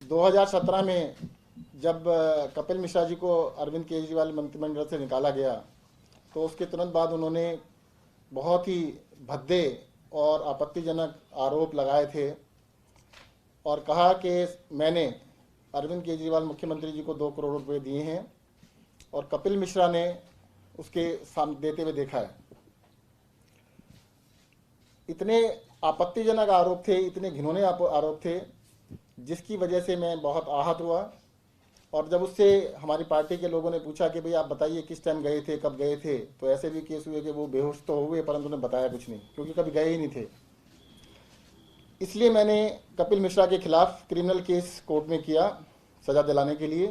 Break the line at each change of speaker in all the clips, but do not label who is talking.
2017 में जब कपिल मिश्रा जी को अरविंद केजरीवाल मंत्रिमंडल से निकाला गया तो उसके तुरंत बाद उन्होंने बहुत ही भद्दे और आपत्तिजनक आरोप लगाए थे और कहा कि मैंने अरविंद केजरीवाल मुख्यमंत्री जी को 2 करोड़ रुपए दिए हैं और कपिल मिश्रा ने उसके सामने देते हुए देखा है। इतने आपत्तिजनक आरोप थे, इतने घिनौने आरोप थे, जिसकी वजह से मैं बहुत आहत हुआ। और जब उससे हमारी पार्टी के लोगों ने पूछा कि भाई आप बताइए किस टाइम गए थे, कब गए थे, तो ऐसे भी केस हुए कि वो बेहोश तो हुए परंतु उन्हें बताया कुछ नहीं, क्योंकि कभी गए ही नहीं थे। इसलिए मैंने कपिल मिश्रा के खिलाफ क्रिमिनल केस कोर्ट में किया सजा दिलाने के लिए।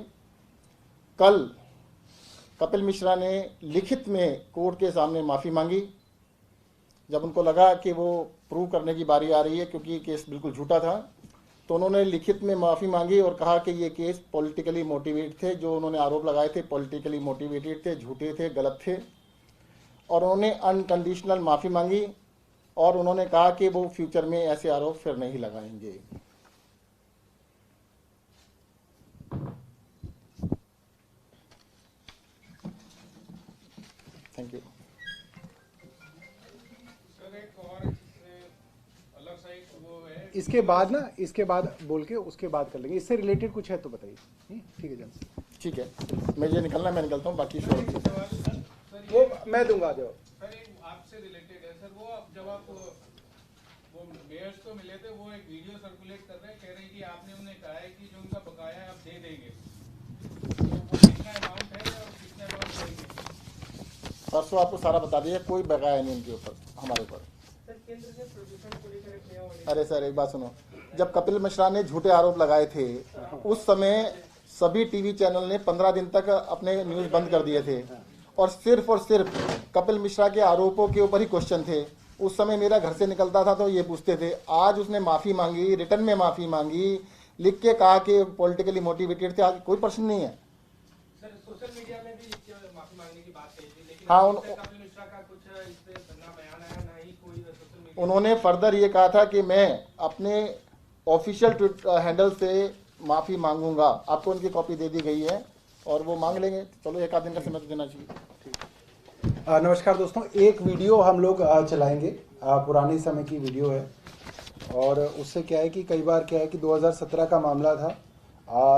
कल कपिल मिश्रा ने लिखित में कोर्ट के सामने माफ़ी मांगी जब उनको लगा कि वो प्रूव करने की बारी आ रही है, क्योंकि केस बिल्कुल झूठा था। तो उन्होंने लिखित में माफ़ी मांगी और कहा कि ये केस पॉलिटिकली मोटिवेटेड थे, जो उन्होंने आरोप लगाए थे पॉलिटिकली मोटिवेटेड थे, झूठे थे, गलत थे। और उन्होंने अनकंडीशनल माफ़ी मांगी और उन्होंने कहा कि वो फ्यूचर में ऐसे आरोप फिर नहीं लगाएंगे। Thank you.
इसके बाद बोल के उसके बाद कर लेंगे। इससे रिलेटेड कुछ है तो बताइए। ठीक है जन,
ठीक है, मुझे निकलना, मैं निकलता हूँ, बाकी शो
वो मैं दूंगा। जो
सर एक आपसे रिलेटेड है सर, वो जब आप वो मेयर्स को मिले थे, वो एक वीडियो सर्कुलेट कर रहे हैं, कह रहे हैं कि आपने उन्हें कहा है कि जो उनका बकाया है आप दे देंगे, तो वो कितना अमाउंट है और कितना अमाउंट देंगे?
परसों आपको सारा बता दिया, कोई बकाया नहीं उनके ऊपर, हमारे ऊपर। अरे सर एक बात सुनो, जब कपिल मिश्रा ने झूठे आरोप लगाए थे उस समय सभी टीवी चैनल ने 15 दिन तक अपने न्यूज़ बंद कर दिए थे और सिर्फ कपिल मिश्रा के आरोपों के ऊपर ही क्वेश्चन थे। उस समय मेरा घर से निकलता था तो ये पूछते थे। आज उसने माफ़ी मांगी, रिटर्न में माफ़ी मांगी, लिख के कहा कि पॉलिटिकली मोटिवेटेड थे। आज कोई प्रश्न नहीं है।
सर सोशल मीडिया में भी माफी मांगने की बात कही थी, लेकिन
हाँ,
कपिल मिश्रा का कुछ इस पे बना बयान आया, ना ही कोई सोशल मीडिया।
उन्होंने फर्दर ये कहा था कि मैं अपने ऑफिशियल ट्विटर हैंडल से माफ़ी मांगूंगा। आपको उनकी कॉपी दे दी गई है और वो मांग लेंगे। चलो एक आध दिन का समय तो देना चाहिए।
नमस्कार दोस्तों, एक वीडियो हम लोग चलाएंगे, पुराने समय की वीडियो है। और उससे क्या है कि कई बार क्या है कि 2017 का मामला था,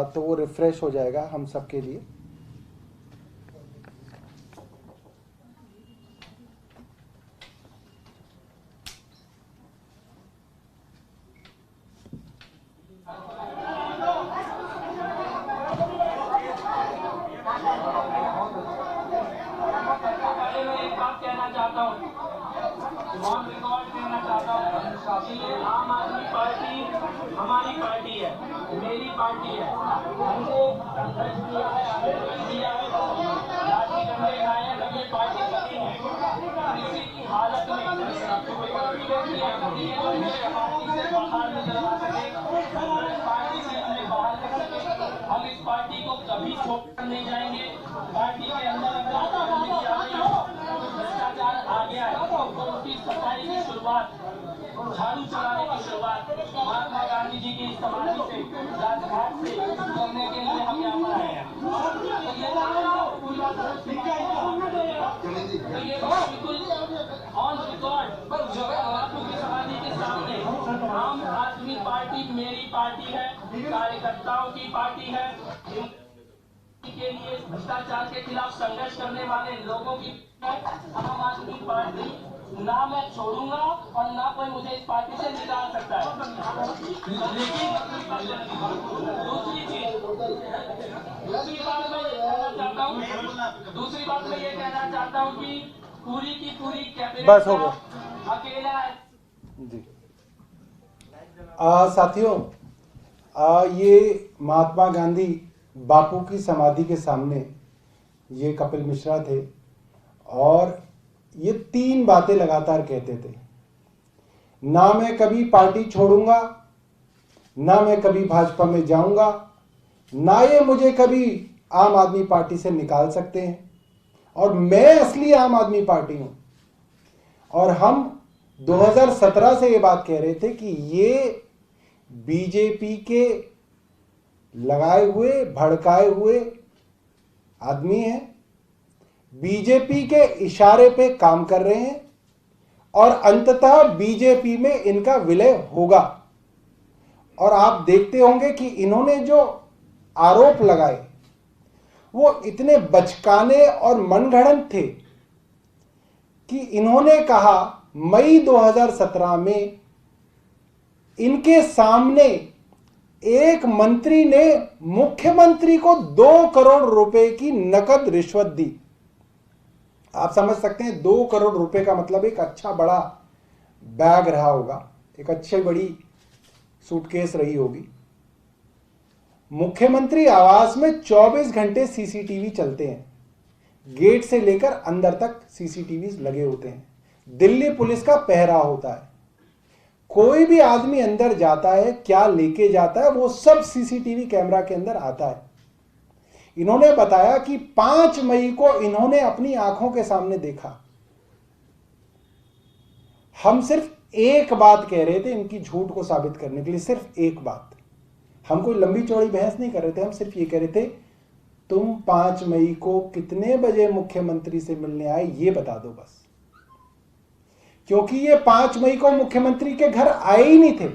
तो वो रिफ्रेश हो जाएगा हम सबके लिए।
आम आदमी पार्टी हमारी पार्टी है, मेरी पार्टी है। हमने संघर्ष किया है, आंदोलन किया है, लाठी डंडे खाए हैं, तब ये पार्टी बनी है। किसी की हालत में पार्टी से बाहर निकल आ सके, पार्टी से हमें बाहर कर सके। हम इस पार्टी को कभी छोड़कर नहीं जाएंगे। पार्टी के अंदर भ्रष्टाचार आ गया है तो उसकी सफाई की शुरुआत, झाड़ू चलाने की शुरुआत महात्मा गांधी जी की समाधि से, राजघाट से करने के लिए हम यहाँ पर आए हैं। तो ये बिल्कुल ऑन रिकॉर्ड बापू की समाधि के सामने आम आदमी पार्टी मेरी पार्टी है, कार्यकर्ताओं की पार्टी है। के लिए भ्रष्टाचार के खिलाफ संघर्ष करने वाले लोगों की आम आदमी पार्टी ना मैं छोड़ूंगा और ना कोई मुझे इस पार्टी से निकाल सकता है। लेकिन दूसरी बात मैं ये कहना चाहता हूँ कि पूरी की पूरी कैबिनेट
बस हो गया
अकेला
जी। साथियों, ये महात्मा गांधी बापू की समाधि के सामने ये कपिल मिश्रा थे और ये 3 बातें लगातार कहते थे। ना मैं कभी पार्टी छोड़ूंगा, ना मैं कभी भाजपा में जाऊंगा, ना ये मुझे कभी आम आदमी पार्टी से निकाल सकते हैं, और मैं असली आम आदमी पार्टी हूं। और हम 2017 से ये बात कह रहे थे कि ये बीजेपी के लगाए हुए, भड़काए हुए आदमी हैं, बीजेपी के इशारे पे काम कर रहे हैं और अंततः बीजेपी में इनका विलय होगा। और आप देखते होंगे कि इन्होंने जो आरोप लगाए वो इतने बचकाने और मनगढ़ंत थे कि इन्होंने कहा मई 2017 में इनके सामने एक मंत्री ने मुख्यमंत्री को 2 करोड़ रुपए की नकद रिश्वत दी। आप समझ सकते हैं 2 करोड़ रुपए का मतलब एक अच्छा बड़ा बैग रहा होगा, एक अच्छी बड़ी सूटकेस रही होगी। मुख्यमंत्री आवास में 24 घंटे सीसीटीवी चलते हैं, गेट से लेकर अंदर तक सीसीटीवी लगे होते हैं, दिल्ली पुलिस का पहरा होता है, कोई भी आदमी अंदर जाता है क्या लेके जाता है वो सब सीसीटीवी कैमरा के अंदर आता है। इन्होंने बताया कि 5 मई को इन्होंने अपनी आंखों के सामने देखा। हम सिर्फ एक बात कह रहे थे इनकी झूठ को साबित करने के लिए, सिर्फ एक बात। हम कोई लंबी चौड़ी बहस नहीं कर रहे थे, हम सिर्फ ये कह रहे थे तुम 5 मई को कितने बजे मुख्यमंत्री से मिलने आए ये बता दो बस। क्योंकि ये 5 मई को मुख्यमंत्री के घर आए ही नहीं थे,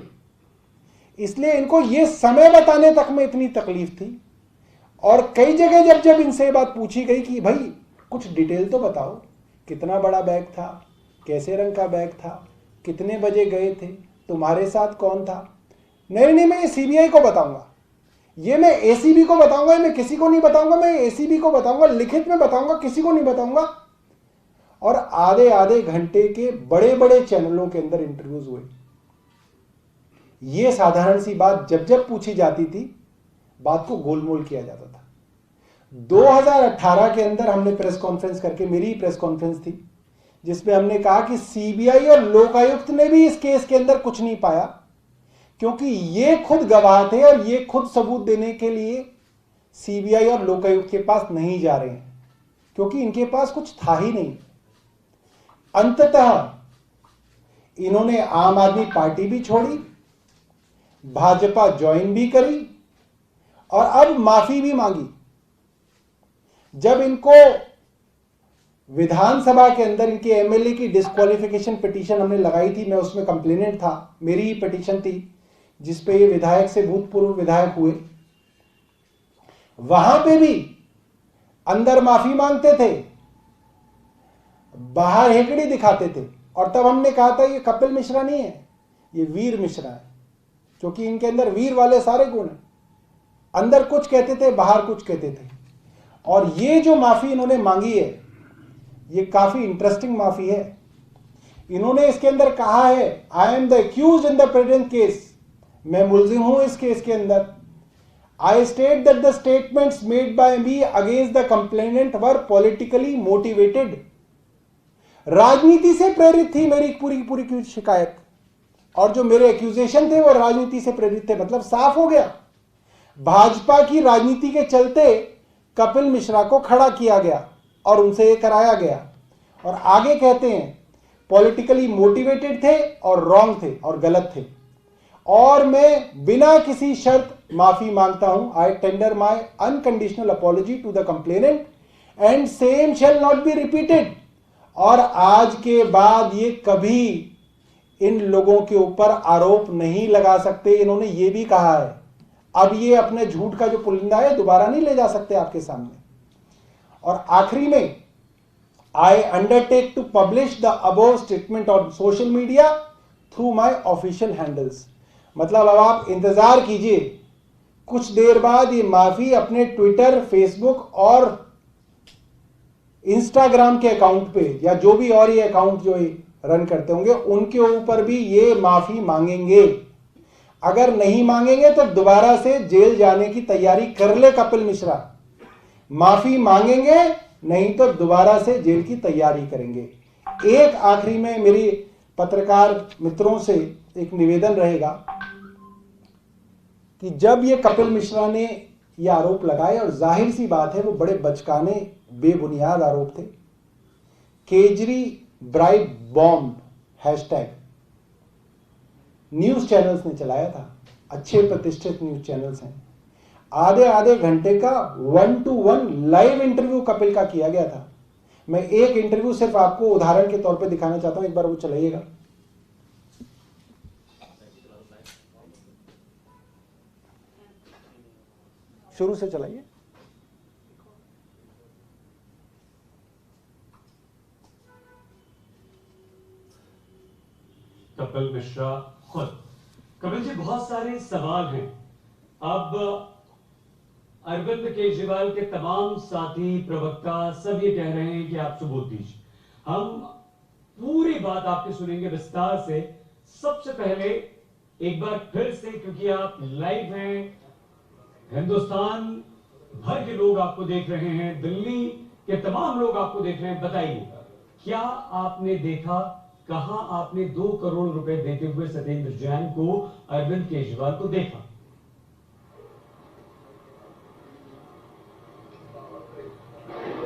इसलिए इनको ये समय बताने तक में इतनी तकलीफ थी। और कई जगह जब इनसे बात पूछी गई कि भाई कुछ डिटेल तो बताओ, कितना बड़ा बैग था, कैसे रंग का बैग था, कितने बजे गए थे, तुम्हारे साथ कौन था, नहीं मैं ये सीबीआई को बताऊंगा, ये मैं एसीबी को बताऊंगा, मैं किसी को नहीं बताऊंगा, मैं एसीबी को बताऊंगा, लिखित में बताऊंगा, किसी को नहीं बताऊंगा। और आधे घंटे के बड़े बड़े चैनलों के अंदर इंटरव्यूज हुए। यह साधारण सी बात जब पूछी जाती थी बात को गोलमोल किया जाता था। 2018 के अंदर हमने प्रेस कॉन्फ्रेंस करके, मेरी ही प्रेस कॉन्फ्रेंस थी जिसमें हमने कहा कि सीबीआई और लोकायुक्त ने भी इस केस के अंदर कुछ नहीं पाया, क्योंकि ये खुद गवाह थे और ये खुद सबूत देने के लिए सीबीआई और लोकायुक्त के पास नहीं जा रहे हैं, क्योंकि इनके पास कुछ था ही नहीं। अंततः इन्होंने आम आदमी पार्टी भी छोड़ी, भाजपा ज्वाइन भी करी और अब माफी भी मांगी। जब इनको विधानसभा के अंदर इनके एमएलए की डिस्क्वालिफिकेशन पिटीशन हमने लगाई थी, मैं उसमें कंप्लेनेंट था, मेरी ही पिटीशन थी जिसपे ये विधायक से भूतपूर्व विधायक हुए, वहां पे भी अंदर माफी मांगते थे, बाहर हेकड़ी दिखाते थे। और तब हमने कहा था ये कपिल मिश्रा नहीं है, ये वीर मिश्रा है, क्योंकि इनके अंदर वीर वाले सारे गुण हैं। अंदर कुछ कहते थे, बाहर कुछ कहते थे। और ये जो माफी इन्होंने मांगी है ये काफी इंटरेस्टिंग माफी है। इन्होंने इसके अंदर कहा है I am the accused in the present case, मैं मुलजिम हूं इस केस के अंदर। I state that the statements made by me against the complainant were politically motivated. राजनीति से प्रेरित थी मेरी पूरी की शिकायत, और जो मेरे एक्यूजेशन थे वो राजनीति से प्रेरित थे। मतलब साफ हो गया, भाजपा की राजनीति के चलते कपिल मिश्रा को खड़ा किया गया और उनसे ये कराया गया। और आगे कहते हैं पॉलिटिकली मोटिवेटेड थे और रॉन्ग थे और गलत थे, और मैं बिना किसी शर्त माफी मांगता हूं। I tender my unconditional apology to the complainant and same shall not be repeated. और आज के बाद ये कभी इन लोगों के ऊपर आरोप नहीं लगा सकते, इन्होंने ये भी कहा है। अब ये अपने झूठ का जो पुलिंदा है दोबारा नहीं ले जा सकते आपके सामने। और आखिरी में I undertake to publish the above statement on social media through my official handles. मतलब अब आप इंतजार कीजिए, कुछ देर बाद ये माफी अपने ट्विटर, फेसबुक और इंस्टाग्राम के अकाउंट पे, या जो भी और ये अकाउंट जो ये रन करते होंगे उनके ऊपर भी ये माफी मांगेंगे। अगर नहीं मांगेंगे तो दोबारा से जेल जाने की तैयारी कर ले कपिल मिश्रा। माफी मांगेंगे नहीं तो दोबारा से जेल की तैयारी करेंगे। एक आखिरी में मेरी पत्रकार मित्रों से एक निवेदन रहेगा कि जब ये कपिल मिश्रा ने ये आरोप लगाए, और जाहिर सी बात है वो बड़े बचकाने बेबुनियाद आरोप थे, khejri bribe bomb hashtag news channels ने चलाया था, अच्छे प्रतिष्ठित न्यूज चैनल्स हैं। आधे आधे घंटे का 1-to-1 लाइव इंटरव्यू कपिल का किया गया था। मैं एक इंटरव्यू सिर्फ आपको उदाहरण के तौर पे दिखाना चाहता हूं, एक बार वो चलाइएगा। शुरू से चलाइए।
कपिल मिश्रा खुद। कपिल जी, बहुत सारे सवाल हैं। अब अरविंद केजरीवाल के तमाम साथी प्रवक्ता सब ये कह रहे हैं कि आप सबूत दीजिए। हम पूरी बात आपकी सुनेंगे विस्तार से। सबसे पहले एक बार फिर से, क्योंकि आप लाइव हैं, हिंदुस्तान भर के लोग आपको देख रहे हैं, दिल्ली के तमाम लोग आपको देख रहे हैं, बताइए क्या आपने देखा, कहां आपने 2 करोड़ रुपए देते हुए सत्येंद्र जैन को, अरविंद केजरीवाल को देखा?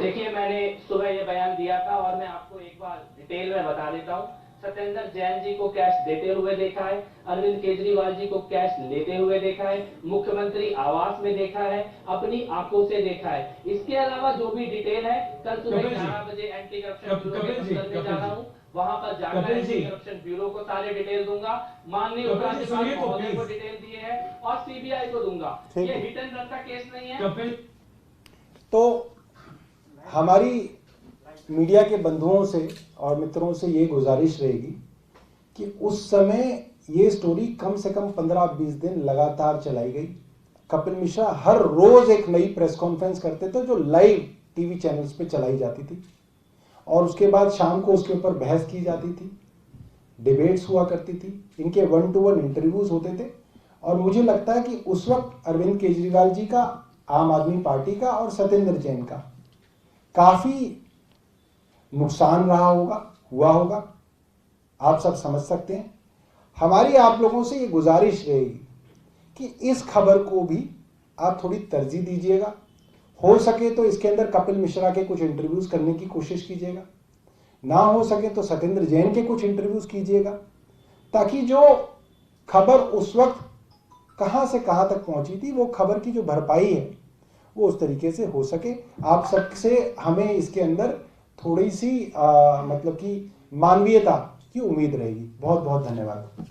देखिए, मैंने सुबह ये बयान दिया था और मैं आपको एक बार डिटेल में बता देता हूँ। सत्येंद्र जैन जी को कैश देते हुए देखा है, अरविंद केजरीवाल जी को कैश लेते हुए देखा है, मुख्यमंत्री आवास में देखा है, अपनी आंखों से देखा है। इसके अलावा जो भी डिटेल है, कल सुबह 11 बजे एंटी करप्शन ब्यूरो के दफ्तर में जा रहा हूँ, वहां पर जाकर एंटी करप्शन ब्यूरो को सारे डिटेल दूंगा। माननीय उपराज्यपाल महोदय को डिटेल दिए हैं और सीबीआई को दूंगा। ये हिट एंड रन का केस नहीं है।
तो हमारी मीडिया के बंधुओं से और मित्रों से ये गुजारिश रहेगी कि उस समय ये स्टोरी कम से कम 15-20 दिन लगातार चलाई गई। कपिल मिश्रा हर रोज एक नई प्रेस कॉन्फ्रेंस करते थे जो लाइव टीवी चैनल्स पे चलाई जाती थी और उसके बाद शाम को उसके ऊपर बहस की जाती थी, डिबेट्स हुआ करती थी, इनके 1-to-1 इंटरव्यूज होते थे। और मुझे लगता है कि उस वक्त अरविंद केजरीवाल जी का, आम आदमी पार्टी का और सत्येंद्र जैन का काफी नुकसान रहा होगा, हुआ होगा, आप सब समझ सकते हैं। हमारी आप लोगों से ये गुजारिश रहेगी कि इस खबर को भी आप थोड़ी तरजीह दीजिएगा। हो सके तो इसके अंदर कपिल मिश्रा के कुछ इंटरव्यूज करने की कोशिश कीजिएगा, ना हो सके तो सत्येंद्र जैन के कुछ इंटरव्यूज कीजिएगा, ताकि जो खबर उस वक्त कहां से कहां तक पहुंची थी वो खबर की जो भरपाई है वो उस तरीके से हो सके। आप सबसे हमें इसके अंदर थोड़ी सी मतलब कि मानवीयता की उम्मीद रहेगी। बहुत बहुत धन्यवाद।